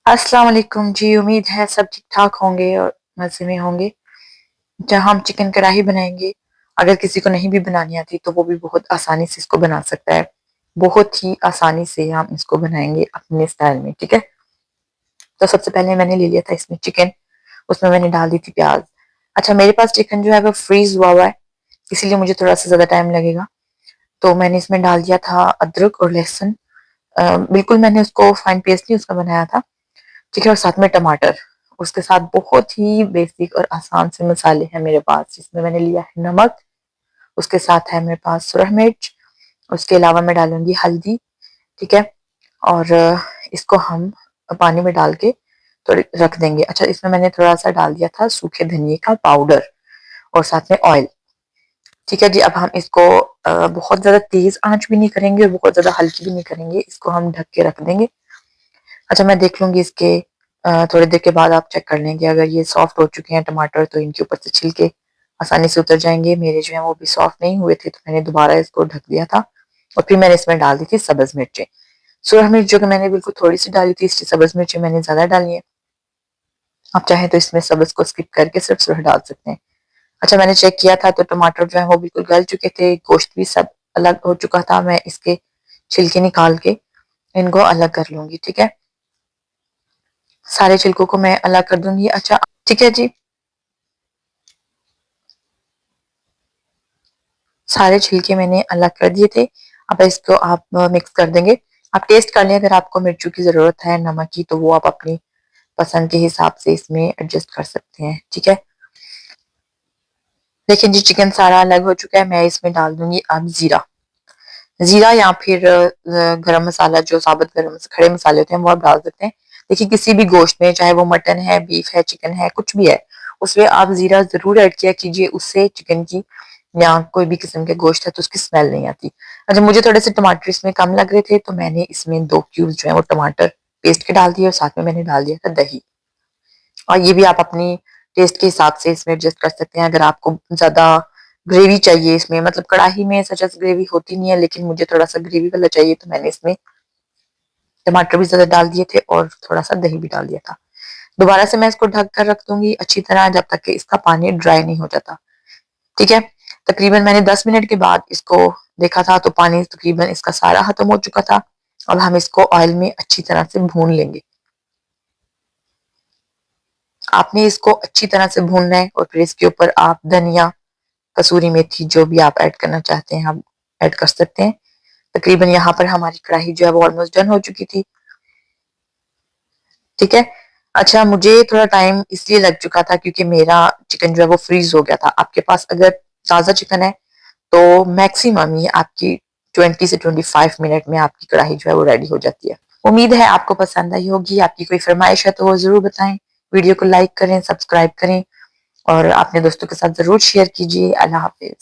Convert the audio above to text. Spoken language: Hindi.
अस्सलाम वालेकुम जी। उम्मीद है सब ठीक ठाक होंगे और मज़े में होंगे। जहाँ हम चिकन कढ़ाई बनाएंगे, अगर किसी को नहीं भी बनानी आती तो वो भी बहुत आसानी से इसको बना सकता है। बहुत ही आसानी से हम इसको बनाएंगे अपने स्टाइल में, ठीक है। तो सबसे पहले मैंने ले लिया था इसमें चिकन, उसमें मैंने डाल दी थी प्याज। अच्छा, मेरे पास चिकन जो है वो फ्रीज हुआ है, इसीलिए मुझे थोड़ा सा ज्यादा टाइम लगेगा। तो मैंने इसमें डाल दिया था अदरक और लहसुन। बिल्कुल मैंने उसको फाइन पेस्ट नहीं उसका बनाया था, ठीक है। और साथ में टमाटर, उसके साथ बहुत ही बेसिक और आसान से मसाले हैं मेरे पास, जिसमें मैंने लिया है नमक, उसके साथ है मेरे पास सुरख मिर्च, उसके अलावा मैं डालूंगी हल्दी, ठीक है। और इसको हम पानी में डाल के थोड़ी रख देंगे। अच्छा, इसमें मैंने थोड़ा सा डाल दिया था सूखे धनिए का पाउडर और साथ में ऑयल, ठीक है जी। अब हम इसको बहुत ज्यादा तेज आंच भी नहीं करेंगे और बहुत ज्यादा हल्की भी नहीं करेंगे, इसको हम ढक के रख देंगे। अच्छा, मैं देख लूंगी इसके थोड़ी देर के बाद आप चेक कर लेंगे, अगर ये सॉफ्ट हो चुके हैं टमाटर तो इनके ऊपर से छिलके आसानी से उतर जाएंगे। मेरे जो है वो भी सॉफ्ट नहीं हुए थे, तो मैंने दोबारा इसको ढक दिया था और फिर मैंने इसमें डाल दी थी सब्ज मिर्चें। सुरख मिर्च जो कि मैंने बिल्कुल थोड़ी सी डाली थी, इसकी सब्ज मिर्चें मैंने ज्यादा डाली है। आप चाहें तो इसमें सब्ज को स्किप करके सिर्फ सुरख डाल सकते हैं। अच्छा, मैंने चेक किया था तो टमाटर जो है वो बिल्कुल गल चुके थे, गोश्त भी सब अलग हो चुका था। मैं इसके छिलके निकाल के इनको अलग कर लूंगी, ठीक है। सारे छिलकों को मैं अलग कर दूंगी। अच्छा, ठीक है जी। सारे छिलके मैंने अलग कर दिए थे। अब इसको आप मिक्स कर देंगे। आप टेस्ट कर लें, अगर आपको मिर्चों की जरूरत है, नमक की, तो वो आप अपनी पसंद के हिसाब से इसमें एडजस्ट कर सकते हैं, ठीक है। देखिए जी, चिकन सारा अलग हो चुका है। मैं इसमें डाल दूंगी अब जीरा। जीरा या फिर गरम मसाला, जो साबुत खड़े मसाले होते हैं वो आप डाल सकते हैं। देखिए, किसी भी गोश्त में, चाहे वो मटन है, बीफ है, चिकन है, कुछ भी है, उसमें आप जीरा जरूर ऐड किया कीजिए। उससे चिकन की या कोई भी किस्म के गोश्त है तो उसकी स्मेल नहीं आती। अच्छा, मुझे थोड़े से टमाटर इसमें कम लग रहे थे, तो मैंने इसमें 2 क्यूब जो है वो टमाटर पेस्ट के डाल दिए और साथ में मैंने डाल दिया था दही। और ये भी आप अपनी टेस्ट के हिसाब से इसमें एडजस्ट कर सकते हैं। अगर आपको ज्यादा ग्रेवी चाहिए इसमें, मतलब कढ़ाई में सच ग्रेवी होती नहीं है, लेकिन मुझे थोड़ा सा ग्रेवी वाला चाहिए, तो मैंने इसमें टमाटर भी ज्यादा डाल दिए थे और थोड़ा सा दही भी डाल दिया था। दोबारा से मैं इसको ढक कर रख दूंगी अच्छी तरह, जब तक कि इसका पानी ड्राई नहीं हो जाता, ठीक है। तकरीबन मैंने 10 मिनट के बाद इसको देखा था तो पानी तकरीबन इसका सारा खत्म हो चुका था। अब हम इसको ऑयल में अच्छी तरह से भून लेंगे। आपने इसको अच्छी तरह से भूनना है और फिर इसके ऊपर आप धनिया, कसूरी मेथी, जो भी आप ऐड करना चाहते हैं आप ऐड कर सकते हैं। तकरीबन यहाँ पर हमारी कढ़ाई जो है वो ऑलमोस्ट डन हो चुकी थी, ठीक है। अच्छा, मुझे थोड़ा टाइम इसलिए लग चुका था क्योंकि मेरा चिकन जो है वो फ्रीज हो गया था। आपके पास अगर ताज़ा चिकन है तो मैक्सिमम ये आपकी 20 से 25 मिनट में आपकी कढ़ाई जो है वो रेडी हो जाती है। उम्मीद है आपको पसंद आई होगी। आपकी कोई फरमाइश है तो वो जरूर बताएं। वीडियो को लाइक करें, सब्सक्राइब करें और अपने दोस्तों के साथ जरूर शेयर कीजिए। अल्लाह हाफिज।